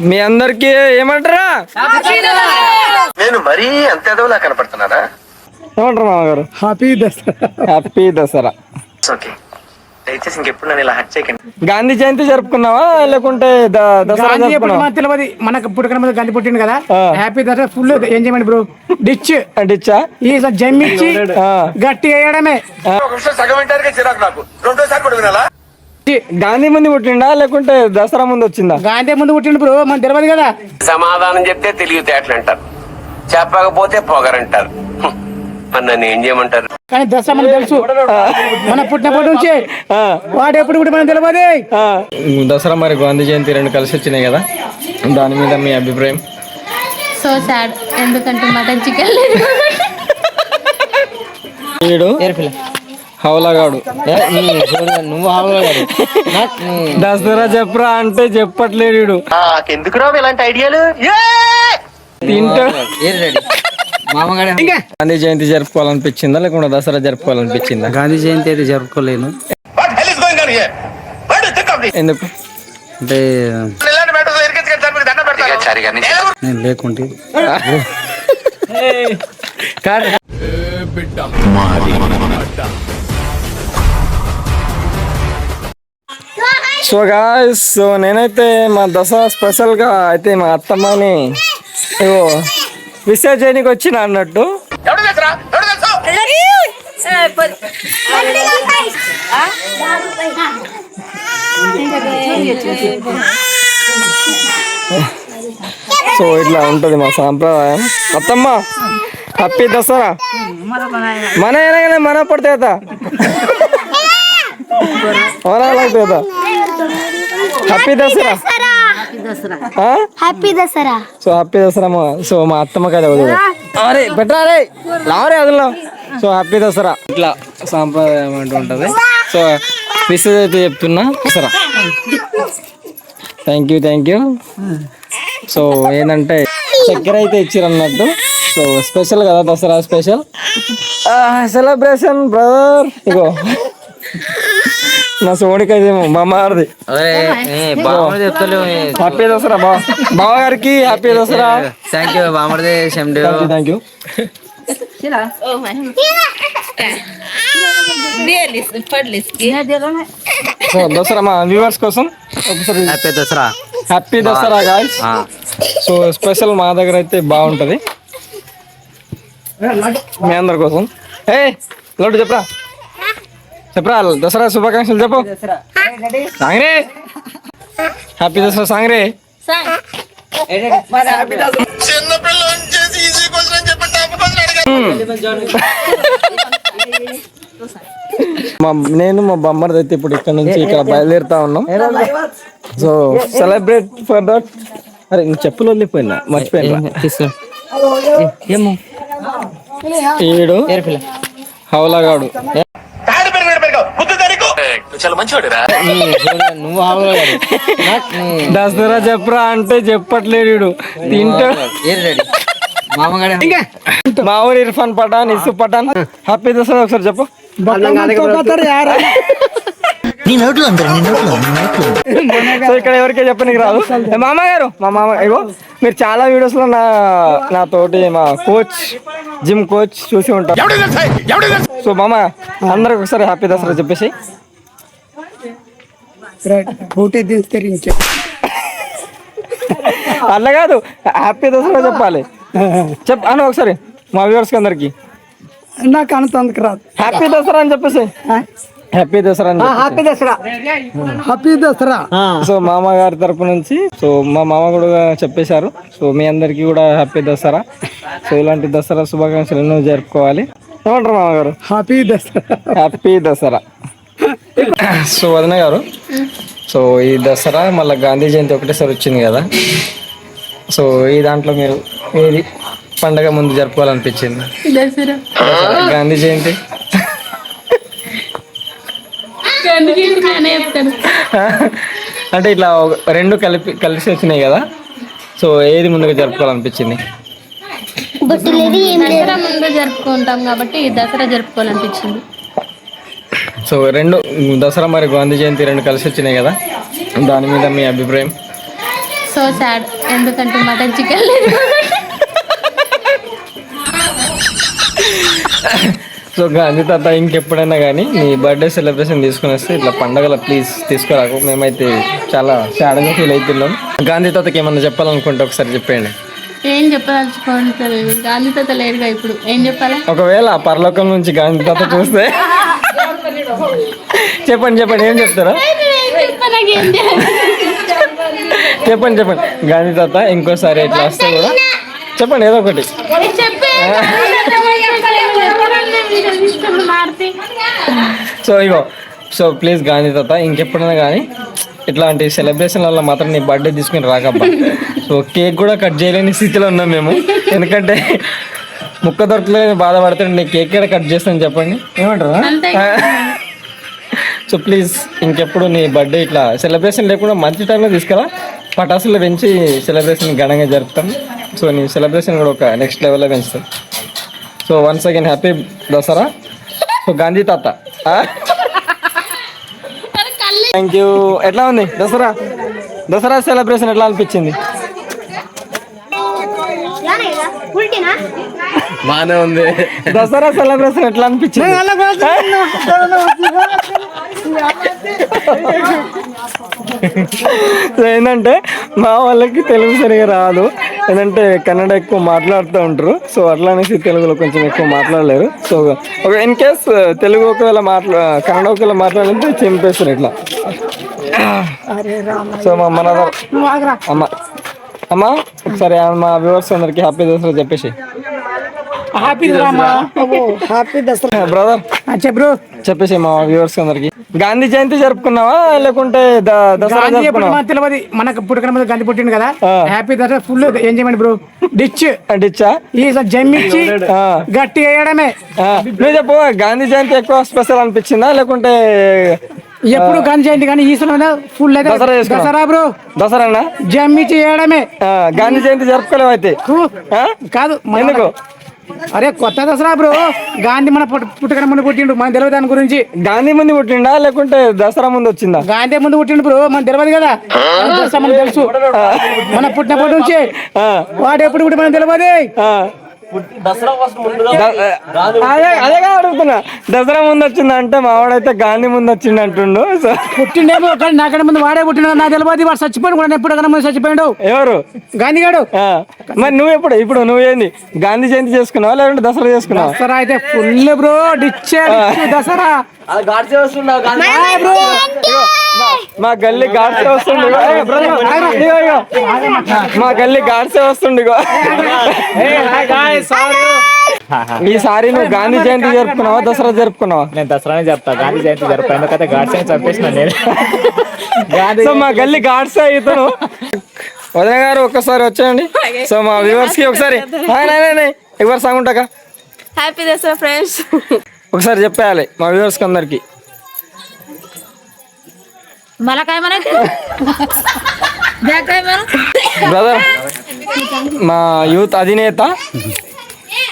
మీ అందరికి ఏమంటారా? నేను మరీ అంత ఎదవలా కనపడుతున్నారా? ఏమంటారు మామగారు? Happy Dasara. Happy Dasara. Okay, దయచేసి ఇంకెప్పుడు నన్ను ఇలా హట్ చేయకండి. గాంధీ జయంతి జరుపుకున్నావా లేకుంటే దసరా జరుపుకున్నావా? తెలియదు, మనకు పుట్టుకన మీద గాంధీ పుట్టిండు కదా. హ్యాపీ దసరా ఫుల్ ఏం చేయమండి బ్రో? డిచ్ డిచ్చా ఈ జమ్మిచ్చి గట్టి వేయడమే. సగం వింటారు చిరాకు నాకు. రెండోసారి కూడా వినాలా? గాంధీ ముందు పుట్టిండా లేకుంటే దసరా ముందు వచ్చిందా? గాంధీ ముందు పుట్టిండు బ్రో, మనకు తెలియదు కదా. సమాధానం చెప్తే తెలివితేటలు అంటారు, చెప్పకపోతే పొగరంటారు. మరి నన్ను ఏం చేయమంటారు? కానీ దసరా మనకు తెలుసు, మన పుట్టినప్పటి నుంచి వాడు ఎప్పుడు కూడా మనం తెలియదు. దసరా మరి గాంధీ జయంతి రెండు కలిసి వచ్చినాయి కదా, దాని మీద మీ అభిప్రాయం? సో సాడ్, ఎందుకంటే మటన్ చికెన్ వీడు హౌలగాడు. నువ్వు హౌలగాడు. దసరా చెప్పరా అంటే చెప్పట్లేడు వీడు. ఎందుకు రావు ఇలాంటి ఐడియాలు? తింటాడు. గాంధీ జయంతి జరుపుకోవాలనిపించిందా లేకుండా దసరా జరుపుకోవాలనిపించిందా? గాంధీ జయంతి అయితే జరుపుకోలేను. ఎందుకు అంటే నేను లేకుంటే సో నేనైతే మా దసరా స్పెషల్ గా అయితే మా అత్తమ్మని విసేజ్ చేయడానికి వచ్చిన అన్నట్టు. సో ఇట్లా ఉంటది మా సాంప్రదాయం. అత్తమ్మ హ్యాపీ దసరా. మన ఏనాగానే మన పడితేత మన happy Dasara. Happy Dasara. So happy Dasara. So మా అత్తమ్మ కదా అరే పెట్టారే లావరే అదిలో. సో హ్యాపీ దసరా ఇట్లా సాంప్రదాయం అంటూ ఉంటది. సో విసేజ్ అయితే చెప్తున్నా దసరా. Thank you. సో ఏంటంటే చక్కెర అయితే ఇచ్చారు అన్నట్టు. సో స్పెషల్ కదా దసరా స్పెషల్ సెలబ్రేషన్ బ్రదర్. ఇగో నా సోడికైతే బామ్మది హ్యాపీ దసరా. బావ గారికి హ్యాపీ దసరా. థ్యాంక్ యూ బామర్దే. Thank you. సో దసరా మా వ్యూవర్స్ కోసం ఒకసారి happy Dasara guys. So special మా దగ్గర అయితే బాగుంటది మీ అందరి కోసం. లడ్డు చెప్పరా దసరా శుభాకాంక్షలు చెప్పు. సాంగ్రే హ్యాపీ దసరా సాంగ్రే. నేను మా బొమ్మది అయితే ఇప్పుడు ఇక్కడ నుంచి ఇక్కడ బయలుదేరుతా ఉన్నాం. So celebrate for that. అరే నువ్వు చెప్పులు వెళ్ళిపోయినా మర్చిపోయినా. ఈడు హౌలగాడు. చాలా మంచివాడురా. నువ్వు హౌలగాడు. దసరా చెప్పరా అంటే చెప్పట్లేడు వీడు. తింటాడు. మా ఊరు ఇర్ఫాన్ పఠాన్ ఇసు పఠాన్ హ్యాపీ దసరా ఒకసారి చెప్పు. సో ఇక్కడ ఎవరికే చెప్పనికి రాదు. మామగారు మా మామ ఇగో మీరు చాలా వీడియోస్ లో నా తోటి మా కోచ్ జిమ్ కోచ్ చూసి ఉంటారు. సో మామ అందరికి ఒకసారి హ్యాపీ దసరా చెప్పేసి. అట్లా కాదు, హ్యాపీ దసరా చెప్పాలి. అను ఒకసారి మా వ్యూవర్స్ అందరికి. నాకు అంతకు రాదు. హ్యాపీ దసరా అని చెప్పేసి. Happy Dasara. Happy Dasara. So మామ గారి తరపు నుంచి సో మా మామ కూడా చెప్పేశారు. సో మీ అందరికి కూడా హ్యాపీ దసరా. సో ఇలాంటి దసరా శుభాకాంక్షలు ఎన్నో జరుపుకోవాలి. ఏమంటారు మామగారు? హ్యాపీ దసరా. సో వదిన గారు, సో ఈ దసరా మళ్ళీ గాంధీ జయంతి ఒకటేసారి వచ్చింది కదా. సో ఈ దాంట్లో మీరు ఏది పండగ ముందు జరుపుకోవాలనిపించింది? దసరా. గాంధీ జయంతి అంటే ఇట్లా రెండు కలిసి వచ్చినాయి కదా. సో ఏది ముందుగా జరుపుకోవాలనిపించింది? దసరా ముందు జరుపుకుంటాం కాబట్టి దసరా జరుపుకోవాలనిపించింది. సో దసరా మరి గాంధీ జయంతి రెండు కలిసి వచ్చినాయి కదా, దాని మీద మీ అభిప్రాయం? సో సాడ్, ఎందుకంటే మటన్ చికెన్ లేదు. సో గాంధీ తాత ఇంకెప్పుడైనా కానీ నీ బర్త్డే సెలబ్రేషన్ తీసుకుని వస్తే ఇట్లా పండగల ప్లీజ్ తీసుకురాకు. మేమైతే చాలా సాడ్గా ఫీల్ అవుతున్నాం. గాంధీ తాతకి ఏమన్నా చెప్పాలనుకుంటే ఒకసారి చెప్పండి. ఏం చెప్పదలుచుకుంటలేదు, గాంధీ తాత లేరుగా ఇప్పుడు, ఏం చెప్పాలా? ఒకవేళ పరలోకం నుంచి గాంధీ తాత చూస్తే చెప్పండి ఏం చెప్తారా? చెప్పండి గాంధీ తాత ఇంకోసారి ఇట్లా వస్తే కూడా చెప్పండి ఏదో ఒకటి. సో ప్లీజ్ గాంధీ తాత ఇంకెప్పుడైనా కానీ ఇట్లాంటి సెలబ్రేషన్ వల్ల మాత్రం నీ బర్త్డే తీసుకుని రాకబ్బా. సో కేక్ కూడా కట్ చేయలేని స్థితిలో ఉన్నాం మేము, ఎందుకంటే ముక్క దొరకలేని బాధపడితే నీ కేక్ కూడా కట్ చేస్తాను చెప్పండి, ఏమంటారు? సో ప్లీజ్ ఇంకెప్పుడు నీ బర్త్డే ఇట్లా సెలబ్రేషన్ లేకుండా మంచి టైంలో తీసుకురా, పటాసులు పెంచి సెలబ్రేషన్ ఘనంగా జరుపుతాం. సో నీ సెలబ్రేషన్ కూడా ఒక నెక్స్ట్ లెవెల్లో పెంచుతాం. So once again happy Dasara. So Gandhi తాత థ్యాంక్ యూ. ఎట్లా ఉంది దసరా సెలబ్రేషన్ ఎట్లా అనిపించింది? బానే ఉంది. దసరా సెలబ్రేషన్ ఎట్లా అనిపించింది? సో ఏంటంటే మా వాళ్ళకి తెలుగు సరిగా రాదు, ఏంటంటే కన్నడ ఎక్కువ మాట్లాడుతూ ఉంటారు. సో అట్లా అనేసి తెలుగులో కొంచెం ఎక్కువ మాట్లాడలేరు. సో ఒక ఇన్ కేస్ తెలుగు ఒకవేళ కన్నడ ఒకవేళ మాట్లాడితే చింపేస్తారు ఇట్లా. సో మా అమ్మ ఒకసారి మా వ్యూవర్స్ అందరికి హ్యాపీ దసరా చెప్పేసి. హ్యాపీ దసరా బ్రదర్ చెప్పు, చెప్పేసి మా వ్యూవర్స్ అందరికి. గాంధీ జయంతి జరుపుకున్నావా లేకుంటే దసరా జరుపుకున్నావా? తెలియదు, మనకు పుట్టుకన ముందు గాంధీ పుట్టిండు కదా. Happy Dasara full enjoyment bro. డిచ్చా ఈ జమ్మిచ్చి గట్టి వేయడమే. నువ్వు చెప్పు, గాంధీ జయంతి ఎక్కువ స్పెషల్ అనిపించిందా లేకుంటే ఎప్పుడు గాంధీ జయంతి కానీ ఈ ఫుల్ దసరా బ్రో? దసరా జమ్మిచ్చి వేయడమే. గాంధీ జయంతి జరుపుకోలేవు అయితే? కాదు, ఎందుకు? అరే కొత్త దసరా బ్రో. గాంధీ మన పుట్టుకన ముందు పుట్టిండు, మన తెలియదు దాని గురించి. గాంధీ ముందు పుట్టిండా లేకుంటే దసరా ముందు వచ్చిందా? గాంధీ ముందు పుట్టిండు బ్రో, మన తెలియదు కదా. మనకు తెలుసు, మన పుట్టినప్పటి నుంచి వాడు ఎప్పుడు పుట్టి మనకు తెలియదు. అదేగా అడుగుతున్నా, దసరా ముందు వచ్చిందా అంటే మావాడైతే గాంధీ ముందు వచ్చిండు అంటుండు. పుట్టిండేమో కానీ నాకన్నా ముందు వాడే పుట్టిన నా తెలియదు. వాడు చచ్చిపోయాడు కూడా, ఎప్పుడు ముందు చచ్చిపోయాడు. ఎవరు? గాంధీ గారు. మరి నువ్వు ఇప్పుడు నువ్వేంది గాంధీ జయంతి చేసుకున్నావా లేదంటే దసరా చేసుకున్నావా? దసరా అయితే ఫుల్ బ్రో, డిచ్చే దసరా. మా గల్లీ గాడ్సే వస్తుండే, మా గల్లీ గాడ్సే వస్తుండే. ఈసారి నువ్వు గాంధీ జయంతి జరుపుకున్నావా దసరా జరుపుకున్నావా? నేను దసరానే చెప్తా, గాంధీ జయంతి జరుపుతా, ఎందుకంటే గాడ్సే చంపేసిన నేను. సో మా గల్లీ గాడ్సే ఇతను. వదిన గారు ఒక్కసారి వచ్చేయండి. సో మా వ్యూవర్స్ కి ఒకసారి ఎవరు సాంగ్ ఉంటాక హ్యాపీ దసరా ఫ్రెండ్స్ ఒకసారి చెప్పేయాలి మా వ్యూవర్స్ కి అందరికి. బ్రదర్ మా యూత్ అధినేత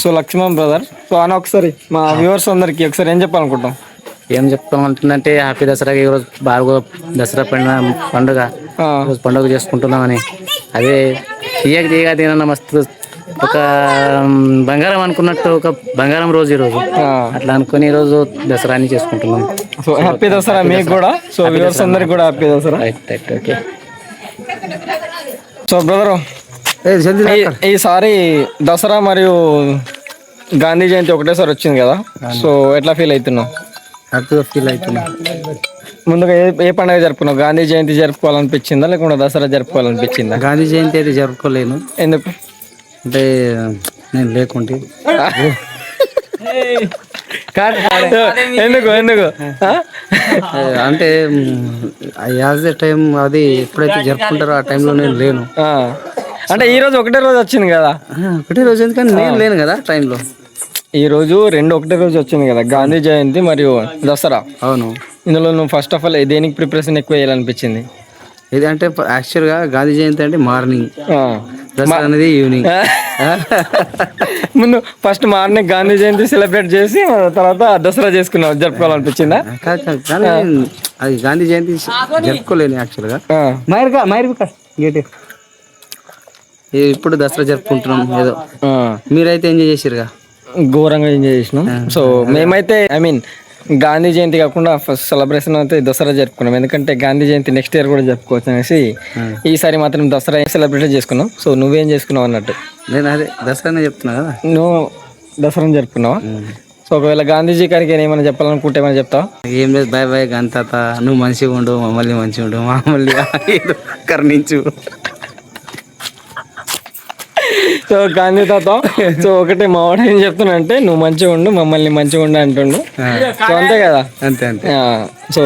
సో లక్ష్మణ్ బ్రదర్. సో అని ఒకసారి మా వ్యూవర్స్ అందరికి ఒకసారి ఏం చెప్పాలనుకుంటాం? ఏం చెప్తామంటుందంటే హ్యాపీ దసరాకి ఈరోజు బాగా దసరా పండుగ పండుగ చేసుకుంటున్నామని. అదే తీయగా తిన మస్తు ఒక బంగారం అనుకున్నట్టు, ఒక బంగారం రోజు ఈరోజు అట్లా అనుకుని ఈరోజు దసరాని చేసుకుంటున్నాం. సో హ్యాపీ దసరా మీకు కూడా. సో వ్యూవర్స్ అందరికి కూడా happy Dasara. Okay. So brother ఈసారి దసరా మరియు గాంధీ జయంతి ఒకటేసారి వచ్చింది కదా, సో ఎట్లా ఫీల్ అవుతున్నావు? హ్యాపీగా ఫీల్ అవుతున్నా. ముందుగా ఏ పండుగ జరుపుకున్నావు? గాంధీ జయంతి జరుపుకోవాలనిపించిందా లేకుంటే దసరా జరుపుకోవాలనిపించిందా? గాంధీ జయంతి అయితే జరుపుకోలేను. ఎందుకు అంటే నేను లేకుంటే. ఎందుకు అంటే యాజ్ ఎ టైం అది ఎప్పుడైతే జరుపుకుంటారో ఆ టైంలో నేను లేను. అంటే ఈ రోజు ఒకటే రోజు వచ్చింది కదా? ఒకటే రోజు ఎందుకని నేను లేను కదా టైంలో. ఈ రోజు రెండు ఒకటే రోజు వచ్చింది కదా, గాంధీ జయంతి మరియు దసరా. అవును. ఇందులో నువ్వు ఫస్ట్ ఆఫ్ ఆల్ దేనికి ప్రిపరేషన్ ఎక్కువ చేయాలనిపించింది? ఇది అంటే యాక్చువల్గా గాంధీ జయంతి అంటే మార్నింగ్, దసరా అనేది ఈవినింగ్. ముందు ఫస్ట్ మార్నింగ్ గాంధీ జయంతి సెలబ్రేట్ చేసి తర్వాత దసరా చేసుకున్నావు, జరుపుకోవాలనిపించిందా? కానీ అది గాంధీ జయంతి జరుపుకోలేను యాక్చువల్గా. గేట్ ఇప్పుడు దసరా జరుపుకుంటున్నాం ఏదో. మీరైతే ఎంజాయ్ చేసిరుగా? ఘోరంగా ఎంజాయ్ చేసినాం. సో మేమైతే గాంధీ జయంతి కాకుండా ఫస్ట్ సెలబ్రేషన్ అయితే దసరా జరుపుకున్నాం. ఎందుకంటే గాంధీ జయంతి నెక్స్ట్ ఇయర్ కూడా జరుపుకోవచ్చు అనేసి ఈసారి మాత్రం దసరా సెలబ్రేట్ చేసుకున్నాం. సో నువ్వేం చేసుకున్నావు అన్నట్టు? నేను అదే దసరానే చెప్తున్నా కదా. నువ్వు దసరా జరుపుకున్నావా? సో ఒకవేళ గాంధీజీ గారికి ఏమైనా చెప్పాలనుకుంటే ఏమైనా చెప్తావా? ఏం లేదు, బాయ్ బాయ్ గాంధీ తాత, నువ్వు మంచిగా ఉండు, మమ్మల్ని మంచిగా ఉండు, మమ్మల్ని కరుణించు. సో గాంధీ తాత, సో ఒకటి మావాడు ఏం చెప్తున్నా అంటే నువ్వు మంచిగా ఉండు, మమ్మల్ని మంచిగా ఉండు అంటుండు. సో అంతే కదా? అంతే అంతే. సో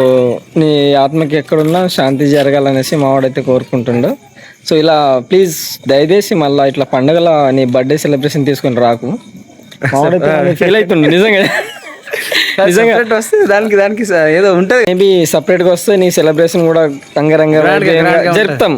నీ ఆత్మకి ఎక్కడున్నా శాంతి జరగాలనేసి మావాడైతే కోరుకుంటుండు. సో ఇలా ప్లీజ్ దయచేసి మళ్ళీ ఇట్లా పండుగల నీ బర్త్డే సెలబ్రేషన్ తీసుకొని రాకు. మావాడైతే ఫీల్ అవుతుండు నిజంగా. నిజంగా వస్తే దానికి ఏదో ఉంటుంది. మేబీ సపరేట్గా వస్తే నీ సెలబ్రేషన్ కూడా రంగరంగ జరుపుతాం.